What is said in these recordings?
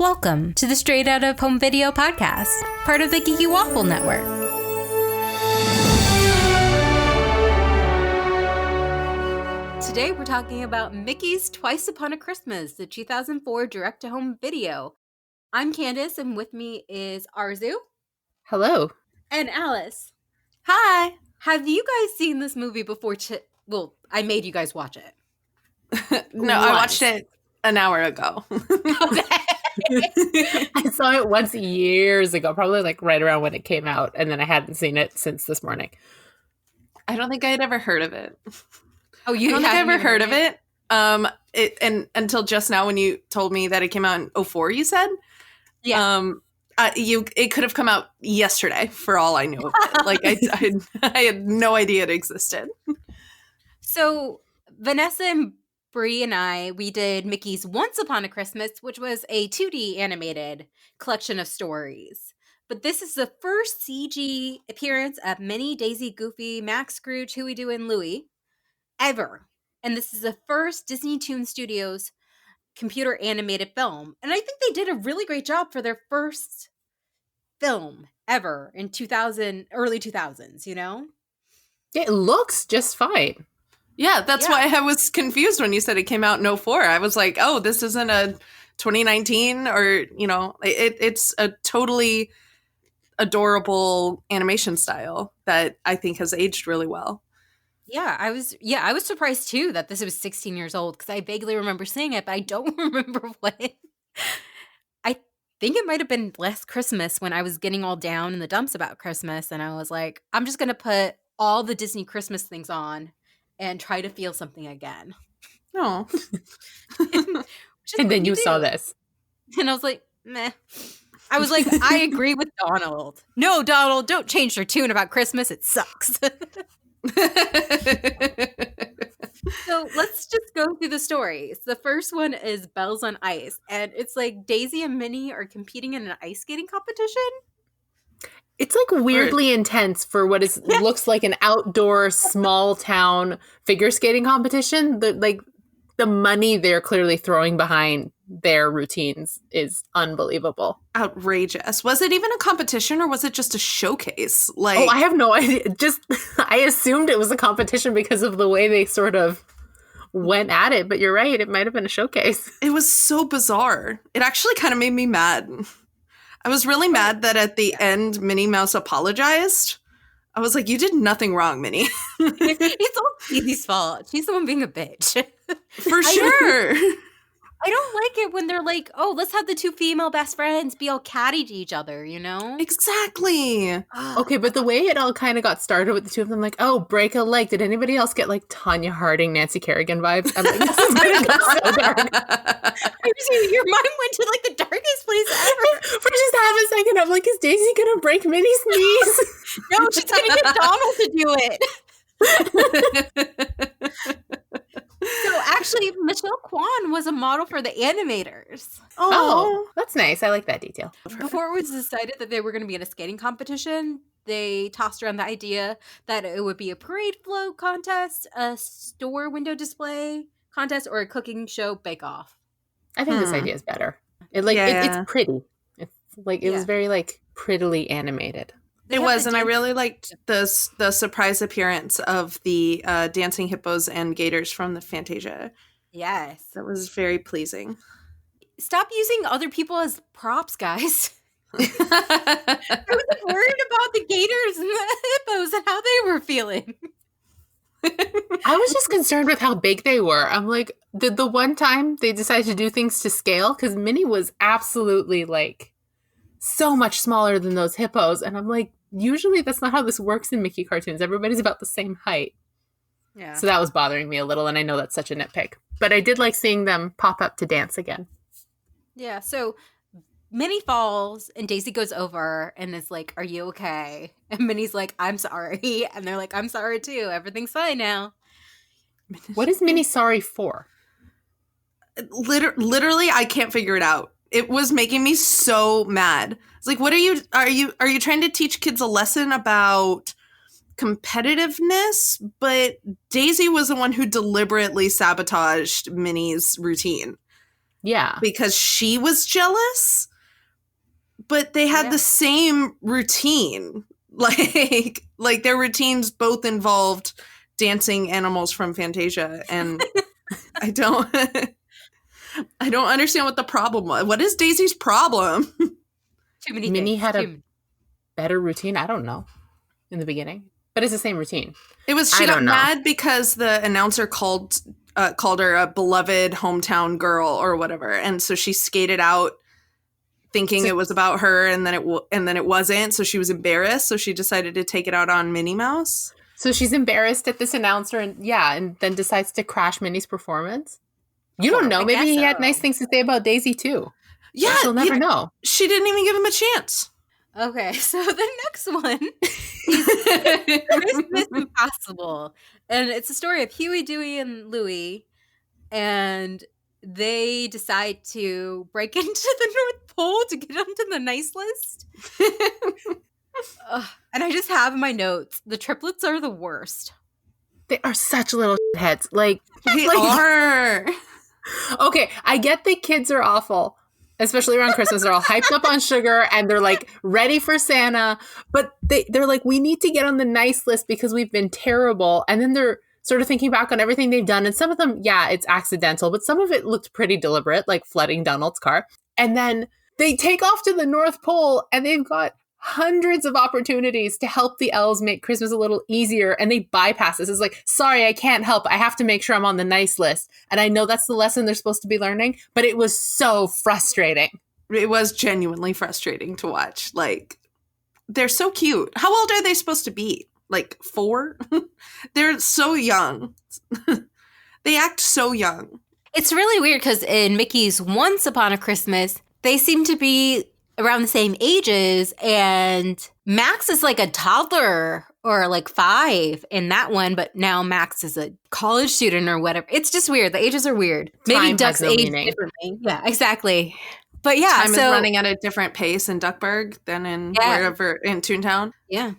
Welcome to the Straight Out of Home Video podcast, part of the Geeky Waffle Network. Today we're talking about Mickey's Twice Upon a Christmas, the 2004 direct-to-home video. I'm Candace, and with me is Arezou. Hello. And Alice. Hi. Have you guys seen this movie before? Well, I made you guys watch it. No, I watched it an hour ago. Okay. I saw it once years ago, probably like right around when it came out, and then I hadn't seen it since this morning. I don't think I had ever heard of it. Oh, you I don't think I haven't ever heard even of it. And until just now when you told me that it came out in 2004, you said? Yeah. It could have come out yesterday for all I knew of it. Like I had no idea it existed. So Vanessa and Bree and we did Mickey's Once Upon a Christmas, which was a 2D animated collection of stories. But this is the first CG appearance of Minnie, Daisy, Goofy, Max, Scrooge, Huey, Duey and Louie ever. And this is the first Disney Toon Studios computer animated film. And I think they did a really great job for their first film ever in early 2000s, you know? It looks just fine. Yeah, that's why I was confused when you said it came out in 2004. I was like, oh, this isn't a 2019 or, it's a totally adorable animation style that I think has aged really well. Yeah, I was surprised too that this was 16 years old because I vaguely remember seeing it, but I don't remember when. I think it might have been last Christmas when I was getting all down in the dumps about Christmas, and I was like, I'm just going to put all the Disney Christmas things on and try to feel something again. Oh. And then you saw this. And I was like, meh. I was like, I agree with Donald. No, Donald, don't change your tune about Christmas. It sucks. So let's just go through the stories. The first one is Bells on Ice. And it's like Daisy and Minnie are competing in an ice skating competition. It's like weirdly intense for what looks like an outdoor small town figure skating competition. The money they're clearly throwing behind their routines is unbelievable. Outrageous. Was it even a competition or was it just a showcase? I have no idea. I assumed it was a competition because of the way they sort of went at it. But you're right. It might have been a showcase. It was so bizarre. It actually kind of made me mad. I was really mad that at the end, Minnie Mouse apologized. I was like, you did nothing wrong, Minnie. It's all Daisy's fault. She's the one being a bitch. For sure. I don't like it when they're like, oh, let's have the two female best friends be all catty to each other, you know? Exactly. Okay, but the way it all kind of got started with the two of them, like, oh, break a leg. Did anybody else get like Tanya Harding, Nancy Kerrigan vibes? I'm like, this is going to go so dark. Your mind went to like the darkest place ever. For just half a second, I'm like, is Daisy going to break Minnie's knees? No, she's going to get Donald to do it. So actually, Michelle Kwan was a model for the animators. Oh, that's nice. I like that detail. Before it was decided that they were going to be in a skating competition, they tossed around the idea that it would be a parade float contest, a store window display contest, or a cooking show bake-off. I think this idea is better. It's pretty. It's like it was very like prettily animated. It was, and I really liked the surprise appearance of the dancing hippos and gators from the Fantasia. Yes. That was very pleasing. Stop using other people as props, guys. I was worried about the gators and the hippos and how they were feeling. I was just concerned with how big they were. I'm like, did the one time they decided to do things to scale? Because Minnie was absolutely like so much smaller than those hippos. And I'm like, usually that's not how this works in Mickey cartoons. Everybody's about the same height. Yeah. So that was bothering me a little, and I know that's such a nitpick. But I did like seeing them pop up to dance again. Yeah, so Minnie falls, and Daisy goes over and is like, are you okay? And Minnie's like, I'm sorry. And they're like, I'm sorry too. Everything's fine now. What is Minnie sorry for? Literally, I can't figure it out. It was making me so mad. It's like, what are you trying to teach kids a lesson about competitiveness? But Daisy was the one who deliberately sabotaged Minnie's routine. Yeah. because she was jealous, but they had the same routine. Like their routines both involved dancing animals from Fantasia, and I don't understand what the problem was. What is Daisy's problem? Too many Minnie things. had a better routine. I don't know in the beginning, but it's the same routine. It was she got mad because the announcer called her a beloved hometown girl or whatever, and so she skated out thinking it was about her, and then it wasn't. So she was embarrassed. So she decided to take it out on Minnie Mouse. So she's embarrassed at this announcer, and then decides to crash Minnie's performance. You don't know. Maybe he had nice things to say about Daisy too. Yeah, she'll never know. She didn't even give him a chance. Okay, so the next one is Christmas Impossible. And it's a story of Huey, Dewey, and Louie. And they decide to break into the North Pole to get onto the nice list. And I just have in my notes, the triplets are the worst. They are such little heads. Like, they are. Okay, I get the kids are awful. Especially around Christmas, they're all hyped up on sugar and they're like ready for Santa. But they're like, we need to get on the nice list because we've been terrible. And then they're sort of thinking back on everything they've done. And some of them, yeah, it's accidental, but some of it looked pretty deliberate, like flooding Donald's car. And then they take off to the North Pole and they've got hundreds of opportunities to help the elves make Christmas a little easier, and they bypass this. It's like, sorry, I can't help. I have to make sure I'm on the nice list. And I know that's the lesson they're supposed to be learning, but it was so frustrating. It was genuinely frustrating to watch. Like, they're so cute. How old are they supposed to be? Like 4? They're so young. They act so young. It's really weird because in Mickey's Once Upon a Christmas, they seem to be around the same ages, and Max is like a toddler or like 5 in that one, but now Max is a college student or whatever. It's just weird. The ages are weird. Maybe Duck's age differently. Yeah, exactly. But yeah, time is running at a different pace in Duckburg than in wherever in Toontown. Yeah.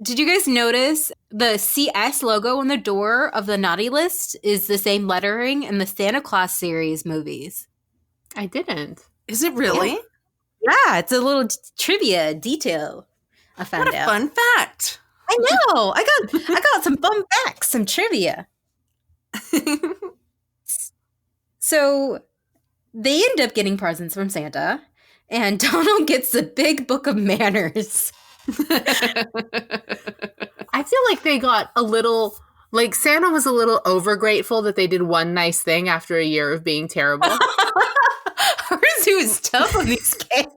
Did you guys notice the CS logo on the door of the naughty list is the same lettering in the Santa Claus series movies? I didn't. Is it really? Yeah, it's a little trivia detail I found out. What a fun fact. I know. I got some fun facts, some trivia. So they end up getting presents from Santa, and Donald gets the big book of manners. I feel like they got a little, like Santa was a little overgrateful that they did one nice thing after a year of being terrible. Arezou is tough on these kids.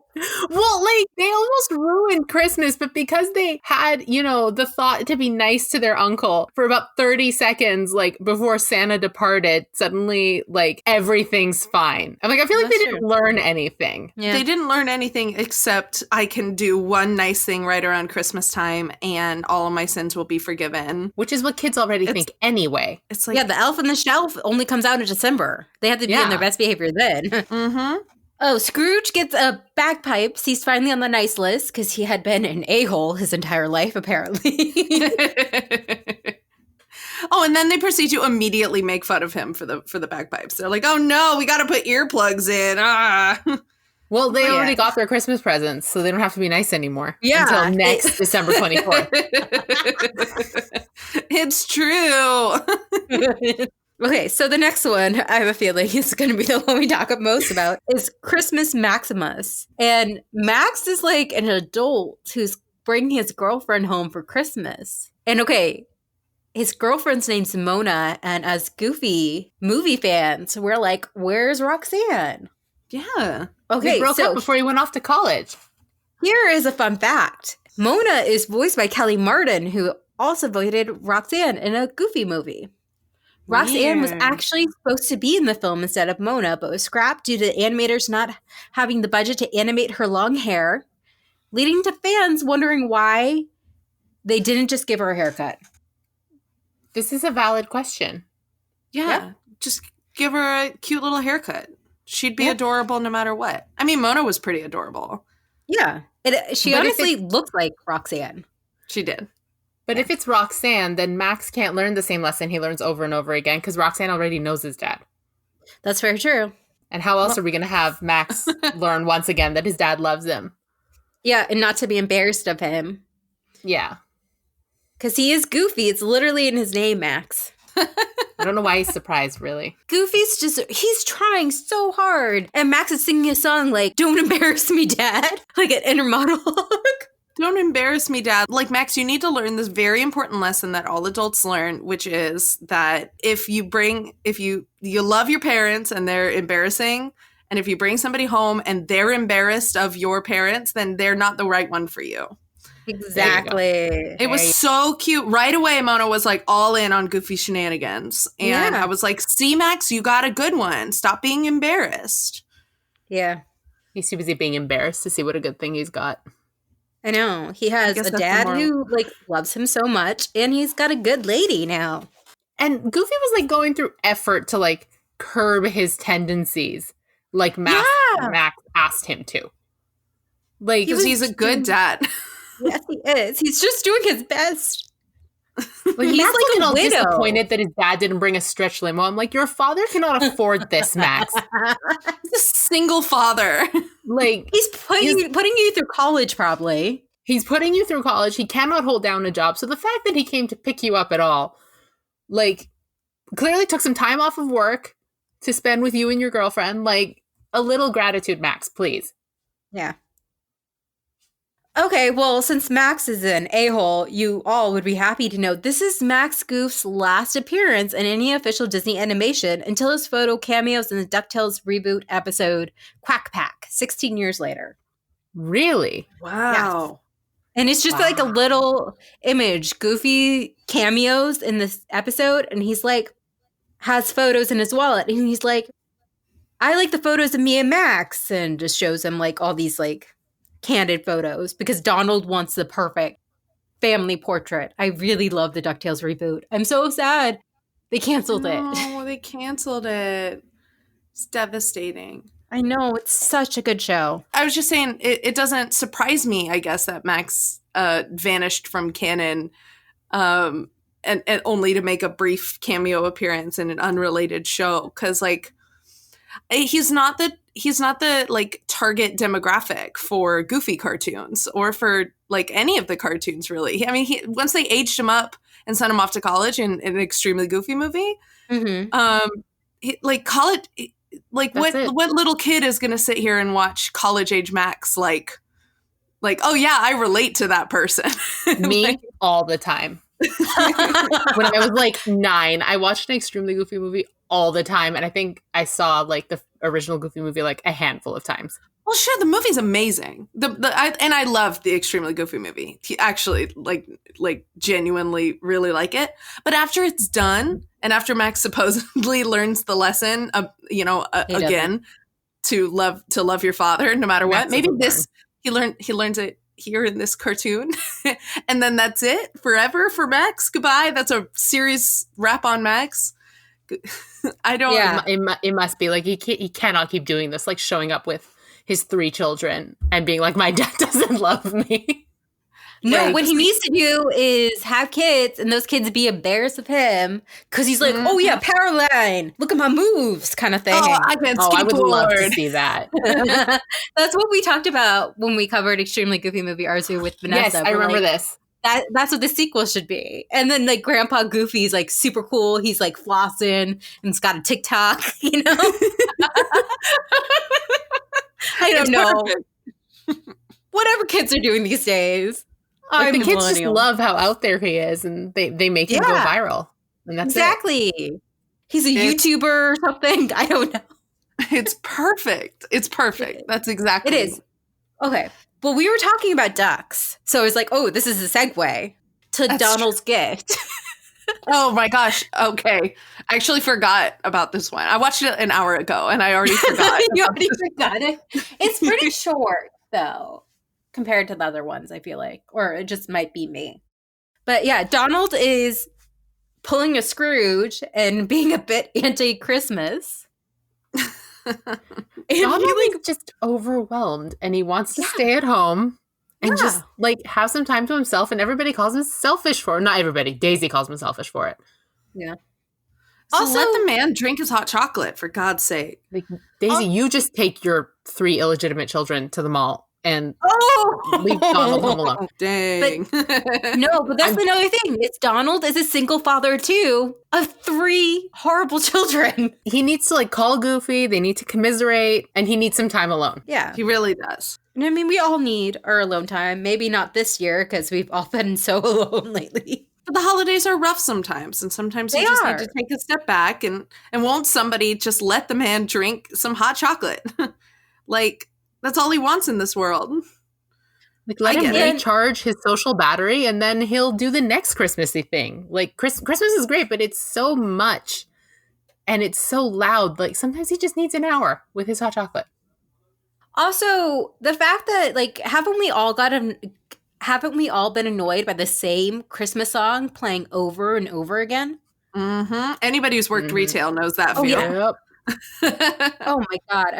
Well, like, they almost ruined Christmas, but because they had, you know, the thought to be nice to their uncle for about 30 seconds, like, before Santa departed, suddenly, like, everything's fine. I'm like, I feel like they didn't learn anything. Yeah. They didn't learn anything except I can do one nice thing right around Christmas time and all of my sins will be forgiven. Which is what kids already think anyway. It's like, yeah, the Elf on the Shelf only comes out in December. They have to be in their best behavior then. Mm-hmm. Oh, Scrooge gets a bagpipes. He's finally on the nice list because he had been an a-hole his entire life, apparently. Oh, and then they proceed to immediately make fun of him for the bagpipes. They're like, "Oh no, we got to put earplugs in." Well, they already got their Christmas presents, so they don't have to be nice anymore. Yeah, until next December 24th. It's true. Okay, so the next one, I have a feeling is going to be the one we talk most about, is Christmas Maximus. And Max is like an adult who's bringing his girlfriend home for Christmas. And okay, his girlfriend's name's Mona, and as Goofy movie fans, we're like, where's Roxanne? Yeah. Okay, they broke up before he went off to college. Here is a fun fact. Mona is voiced by Kelly Martin, who also voiced Roxanne in a Goofy movie. Roxanne was actually supposed to be in the film instead of Mona, but was scrapped due to animators not having the budget to animate her long hair, leading to fans wondering why they didn't just give her a haircut. This is a valid question. Yeah. Just give her a cute little haircut. She'd be adorable no matter what. I mean, Mona was pretty adorable. Yeah. She honestly looked like Roxanne. She did. But if it's Roxanne, then Max can't learn the same lesson he learns over and over again because Roxanne already knows his dad. That's very true. And how else are we going to have Max learn once again that his dad loves him? Yeah, and not to be embarrassed of him. Yeah. Because he is goofy. It's literally in his name, Max. I don't know why he's surprised, really. Goofy's he's trying so hard. And Max is singing a song like, don't embarrass me, Dad. Like an inner monologue. Don't embarrass me, Dad. Like, Max, you need to learn this very important lesson that all adults learn, which is that if you love your parents and they're embarrassing, and if you bring somebody home and they're embarrassed of your parents, then they're not the right one for you. Exactly. It was so cute. Right away, Mona was like all in on Goofy shenanigans. And I was like, see, Max, you got a good one. Stop being embarrassed. Yeah. He's too busy being embarrassed to see what a good thing he's got. I know. He has a dad who like loves him so much, and he's got a good lady now. And Goofy was like going through effort to like curb his tendencies, like Max asked him to. Like, because he's a good dad. Yes, he is. He's just doing his best. Like, he's like looking all disappointed that his dad didn't bring a stretch limo. I'm like, your father cannot afford this, Max. He's a single father. Like, he's putting you through college, probably. He's putting you through college. He cannot hold down a job. So the fact that he came to pick you up at all, like, clearly took some time off of work to spend with you and your girlfriend. Like, a little gratitude, Max, please. Yeah. Okay, well, since Max is an a-hole, you all would be happy to know this is Max Goof's last appearance in any official Disney animation until his photo cameos in the DuckTales reboot episode Quack Pack, 16 years later. Really? Wow. Yes. And it's just like a little image. Goofy cameos in this episode, and he's like, has photos in his wallet, and he's like, I like the photos of me and Max, and just shows him like all these like candid photos because Donald wants the perfect family portrait. I really love the DuckTales reboot. I'm so sad they canceled it. Oh, they canceled it. It's devastating. I know, it's such a good show. I was just saying, it doesn't surprise me, I guess, that Max vanished from canon and only to make a brief cameo appearance in an unrelated show. Because, like, he's not the like target demographic for Goofy cartoons or for like any of the cartoons, really. I mean, once they aged him up and sent him off to college in an extremely Goofy movie, like college, like what little kid is going to sit here and watch college age Max? Like, oh yeah, I relate to that person. Me like, all the time. When I was like 9, I watched an extremely Goofy movie all the time, and I think I saw like the original Goofy movie like a handful of times. Well, sure, the movie's amazing. I love the extremely Goofy movie. Actually, like genuinely really like it. But after it's done, and after Max supposedly learns the lesson, again, to love your father no matter what. Maybe he learns it here in this cartoon, and then that's it forever for Max. Goodbye. That's a series wrap on Max. I don't. Yeah, it must be like he cannot keep doing this, like showing up with his 3 children and being like, my dad doesn't love me. No, what he needs to do is have kids and those kids be embarrassed of him because he's like, oh yeah, Powerline, look at my moves kind of thing. Oh, I can skateboard. I would love to see that. That's what we talked about when we covered Extremely Goofy Movie Arezou with Vanessa. Yes, I remember this. That's what the sequel should be. And then like Grandpa Goofy's like super cool. He's like flossing and he's got a TikTok, you know? I don't know. Whatever kids are doing these days. Like, the kids just love how out there he is, and they make him go viral. And that's exactly. He's a YouTuber or something. I don't know. It's perfect. It's perfect. That's exactly. It is. Okay. Well, we were talking about ducks. So I was like, oh, this is a segue to Donald's gift. Oh my gosh. Okay. I actually forgot about this one. I watched it an hour ago and I already forgot. You already forgot it? It's pretty short, though, compared to the other ones, I feel like. Or it just might be me. But yeah, Donald is pulling a Scrooge and being a bit anti-Christmas. Donald is just overwhelmed and he wants to stay at home and just like have some time to himself, and everybody calls him selfish for it. Not everybody. Daisy calls him selfish for it. Yeah. So Also- let the man drink his hot chocolate, for God's sake. Like, Daisy, you just take your 3 illegitimate children to the mall and leave Donald home alone. Dang. No, but that's another thing. It's Donald is a single father too of 3 horrible children. He needs to like call Goofy, they need to commiserate, and he needs some time alone. Yeah. He really does. I mean, we all need our alone time. Maybe not this year because we've all been so alone lately. But the holidays are rough sometimes, and sometimes They you just are. need to take a step back and won't somebody just let the man drink some hot chocolate? Like, that's all he wants in this world. Like, let I him get it. recharge his social battery, and then he'll do the next Christmassy thing. Like, Christmas is great, but it's so much, and it's so loud. Like, sometimes he just needs an hour with his hot chocolate. Also, the fact that like haven't we all been annoyed by the same Christmas song playing over and over again? Mm-hmm. Anybody who's worked retail knows that Oh, feel. yeah. Oh my God.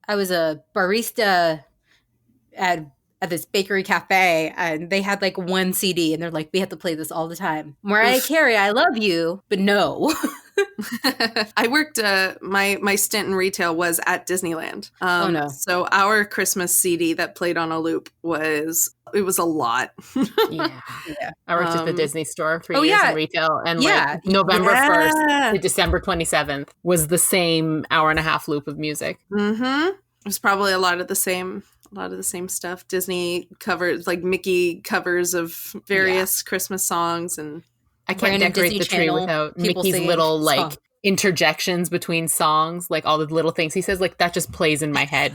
I was a barista at this bakery cafe, and they had like one CD, and they're like, we have to play this all the time. Mariah Carey, I love you, but no. I worked, my stint in retail was at Disneyland. Oh, no. So our Christmas CD that played on a loop was a lot. Yeah. I worked at the Disney store 3 Oh, years yeah. in retail, and Yeah. like November Yeah. 1st to December 27th was the same hour and a half loop of music. Mm-hmm. It was probably a lot of the same stuff. Disney covers, like Mickey covers of various Christmas songs, and I can't Random decorate Disney the tree Channel without people Mickey's singing little like songs. interjections between songs, like all the little things he says, like that just plays in my head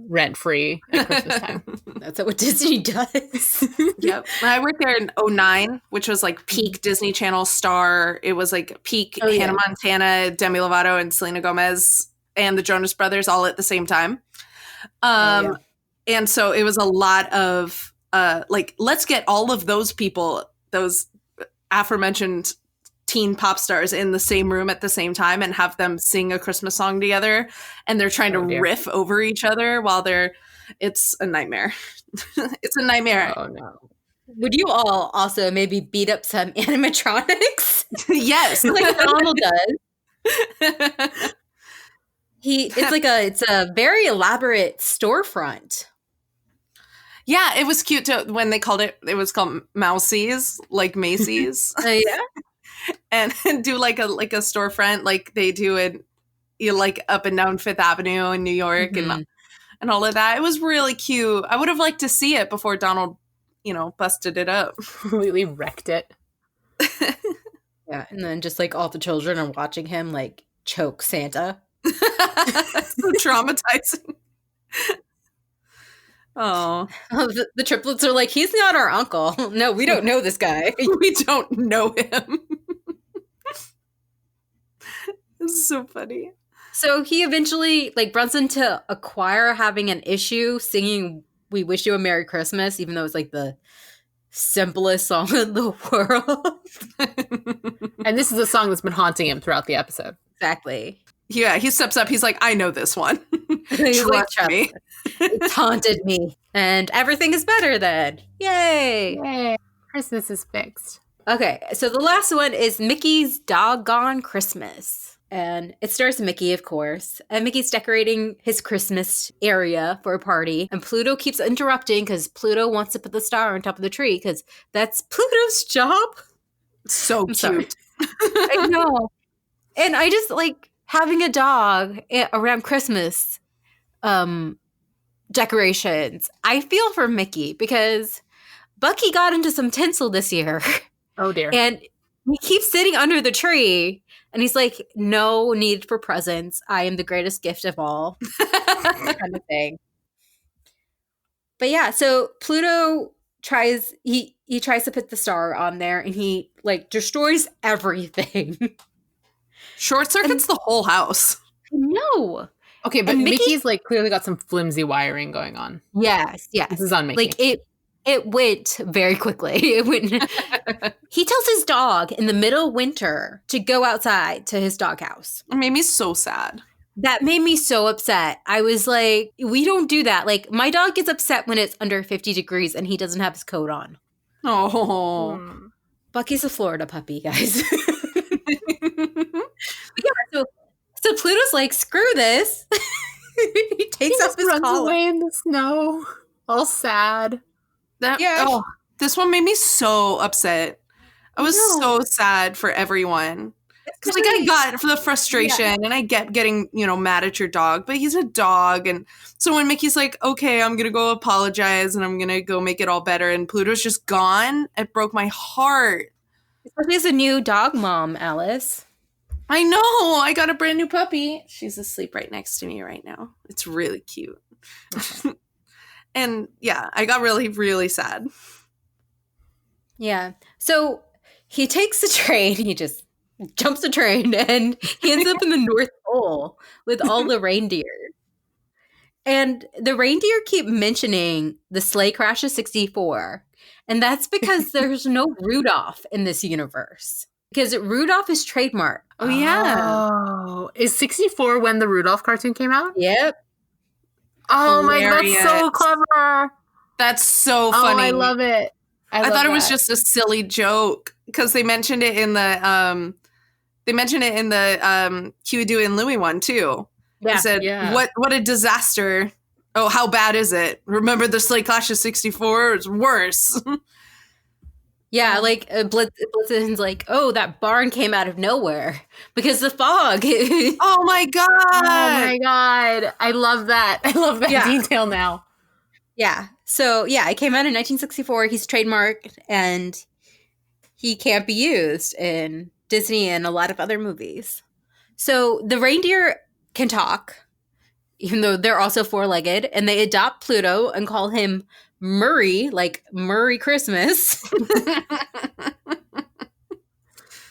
rent free at Christmas time. That's what Disney does. Yep. I worked there in 2009, which was like peak Disney Channel star. It was like peak Oh, yeah. Hannah Montana, Demi Lovato, and Selena Gomez and the Jonas Brothers all at the same time. Yeah. And so it was a lot of like, let's get all of those people, those aforementioned teen pop stars in the same room at the same time and have them sing a Christmas song together. And they're trying to riff over each other while it's a nightmare. It's a nightmare. Oh no. Would you all also maybe beat up some animatronics? Yes. Like Donald does. It's a very elaborate storefront. Yeah, it was cute too when they called it was called Mousie's, like Macy's. Yeah. and do like a storefront like they do in like up and down Fifth Avenue in New York and all of that. It was really cute. I would have liked to see it before Donald, busted it up. Completely wrecked it. Yeah. And then just like all the children are watching him like choke Santa. So traumatizing. Oh, The triplets are like, he's not our uncle. No, we don't know this guy. we don't know him. It's so funny. So he eventually like runs into a choir having an issue singing "We Wish You a Merry Christmas," even though it's like the simplest song in the world. And this is a song that's been haunting him throughout the episode. Exactly. Yeah, he steps up. He's like, I know this one. He's like, Trust me. It's haunted me. And everything is better then. Yay. Yay. Christmas is fixed. Okay, so the last one is Mickey's Doggone Christmas. And it stars Mickey, of course. And Mickey's decorating his Christmas area for a party. And Pluto keeps interrupting because Pluto wants to put the star on top of the tree because that's Pluto's job. So I'm sorry. cute. I know. And I just like having a dog around Christmas decorations. I feel for Mickey because Bucky got into some tinsel this year. Oh dear. And he keeps sitting under the tree and he's like, no need for presents. I am the greatest gift of all. Kind of thing. But yeah, so Pluto tries to put the star on there and he like destroys everything. Short circuits the whole house. No. Okay, but And Mickey's like clearly got some flimsy wiring going on. Yes. This is on Mickey. Like it went very quickly. It went. He tells his dog in the middle of winter to go outside to his doghouse. It made me so sad. That made me so upset. I was like, we don't do that. Like, my dog gets upset when it's under 50 degrees and he doesn't have his coat on. Oh. Bucky's a Florida puppy, guys. Yeah, so Pluto's like, screw this. He takes He off just his runs collar. away in the snow, all sad. Yeah. This one made me so upset. I was No. so sad for everyone. Because like I got for the frustration and I get getting, mad at your dog, but he's a dog. And so when Mickey's like, okay, I'm gonna go apologize and I'm gonna go make it all better, and Pluto's just gone, it broke my heart. Especially as a new dog mom, Alice. I know. I got a brand new puppy. She's asleep right next to me right now. It's really cute. And yeah, I got really, really sad. Yeah. So he takes the train. He just jumps the train and he ends up in the North Pole with all the reindeer. And the reindeer keep mentioning the sleigh crash of 64. And that's because there's no Rudolph in this universe. Because Rudolph is trademark. Oh, yeah. Oh, is 64 when the Rudolph cartoon came out? Yep. Oh my god, that's so Hilarious. clever. That's so funny. Oh, I love it. I thought it was just a silly joke because they mentioned it in the Huey, Duey, and Louie one too. Yeah. He said, "What a disaster! Oh, how bad is it? Remember the sleigh clash of '64? It's worse." Yeah, like Blitzen's like, oh, that barn came out of nowhere because the fog. Oh my god! Oh my god! I love that. I love that detail now. Yeah. So yeah, it came out in 1964. He's trademarked, and he can't be used in Disney and a lot of other movies. So the reindeer can talk, even though they're also four-legged, and they adopt Pluto and call him Murray, like Murray Christmas.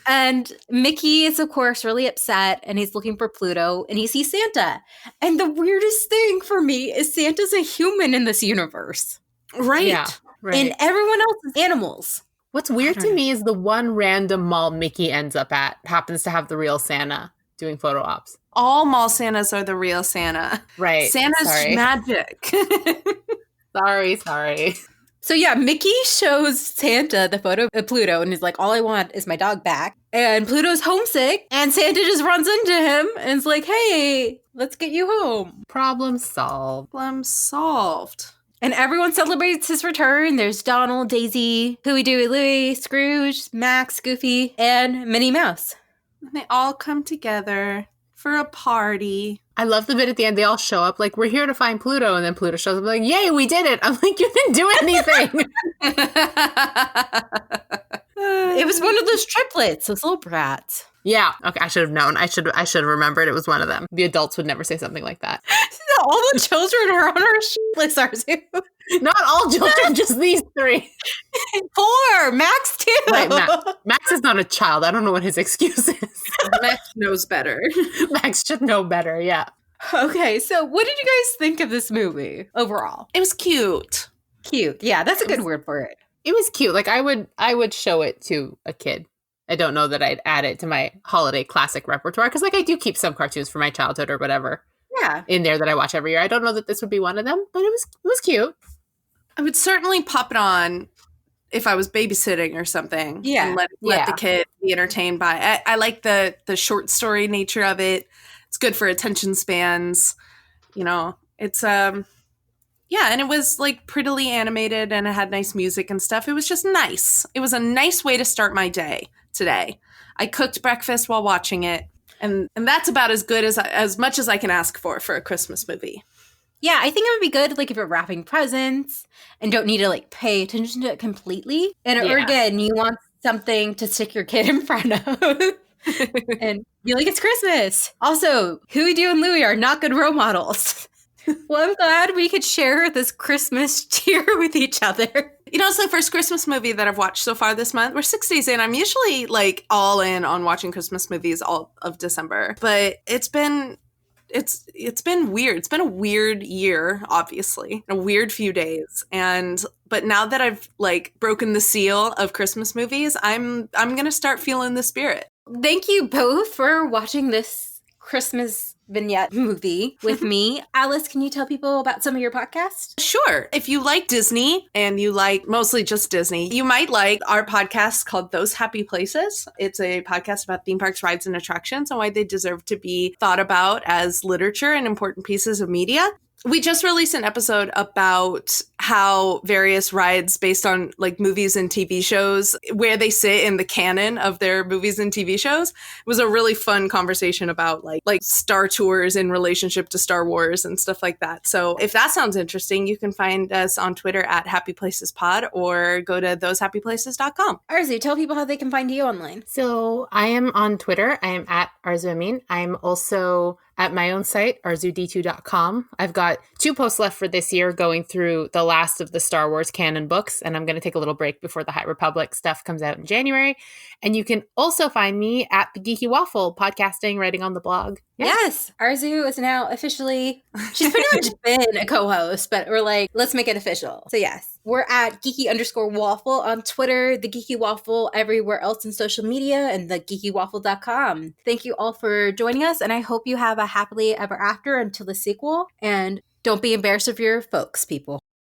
And Mickey is, of course, really upset, and he's looking for Pluto, and he sees Santa. And the weirdest thing for me is Santa's a human in this universe. Right. Yeah, right. And everyone else is animals. What's weird to me is the one random mall Mickey ends up at happens to have the real Santa doing photo ops. All mall Santas are the real Santa. Right. Santa's magic. Sorry. So yeah, Mickey shows Santa the photo of Pluto, and he's like, all I want is my dog back. And Pluto's homesick, and Santa just runs into him and is like, hey, let's get you home. Problem solved. Problem solved. And everyone celebrates his return. There's Donald, Daisy, Huey, Duey, Louie, Scrooge, Max, Goofy, and Minnie Mouse. And they all come together for a party. I love the bit at the end. They all show up like, we're here to find Pluto. And then Pluto shows up like, yay, we did it. I'm like, you didn't do anything. It was one of those triplets, those little brats. Yeah. Okay. I should have known. I should have remembered it was one of them. The adults would never say something like that. All the children are on our shit list, Arezou. Not all children, just these three. 4, Max too. Right, Max is not a child. I don't know what his excuse is. Max knows better. Max should know better. Yeah. Okay, so what did you guys think of this movie overall? It was cute. Cute. Yeah, that's a good word for it. It was cute. Like I would show it to a kid. I don't know that I'd add it to my holiday classic repertoire because like I do keep some cartoons from my childhood or whatever. Yeah. In there that I watch every year. I don't know that this would be one of them, but it was cute. I would certainly pop it on if I was babysitting or something. Yeah. And let the kid be entertained by it. I like the short story nature of it. It's good for attention spans. It's yeah, and it was like prettily animated and it had nice music and stuff. It was just nice. It was a nice way to start my day today. I cooked breakfast while watching it. And that's about as good as much as I can ask for a Christmas movie. Yeah, I think it would be good like if you're wrapping presents and don't need to like pay attention to it completely. And or again, you want something to stick your kid in front of. And you're like, it's Christmas. Also, Huey, Dewey, and Louie are not good role models. Well, I'm glad we could share this Christmas cheer with each other. It's the first Christmas movie that I've watched so far this month. We're 6 days in. I'm usually like all in on watching Christmas movies all of December. But it's been weird. It's been a weird year, obviously. A weird few days. But now that I've like broken the seal of Christmas movies, I'm going to start feeling the spirit. Thank you both for watching this Christmas vignette movie with me. Alice, can you tell people about some of your podcasts? Sure. If you like Disney and you like mostly just Disney, you might like our podcast called Those Happy Places. It's a podcast about theme parks, rides, and attractions and why they deserve to be thought about as literature and important pieces of media. We just released an episode about how various rides based on like movies and TV shows, where they sit in the canon of their movies and TV shows. It was a really fun conversation about like Star Tours in relationship to Star Wars and stuff like that. So if that sounds interesting, you can find us on Twitter at Happy Places Pod or go to thosehappyplaces.com. Arezou, tell people how they can find you online. So I am on Twitter. I am at Arezou Amin. I'm also at my own site, arzud2.com. I've got 2 posts left for this year going through the last of the Star Wars canon books, and I'm going to take a little break before the High Republic stuff comes out in January. And you can also find me at the Geeky Waffle, podcasting, writing on the blog. Yeah. Yes, Arezou is now officially, she's pretty much been a co-host, but we're like, let's make it official. So yes, we're at geeky_waffle on Twitter, the Geeky Waffle everywhere else in social media, and the geekywaffle.com. Thank you all for joining us, and I hope you have a happily ever after until the sequel, and don't be embarrassed of your folks, people.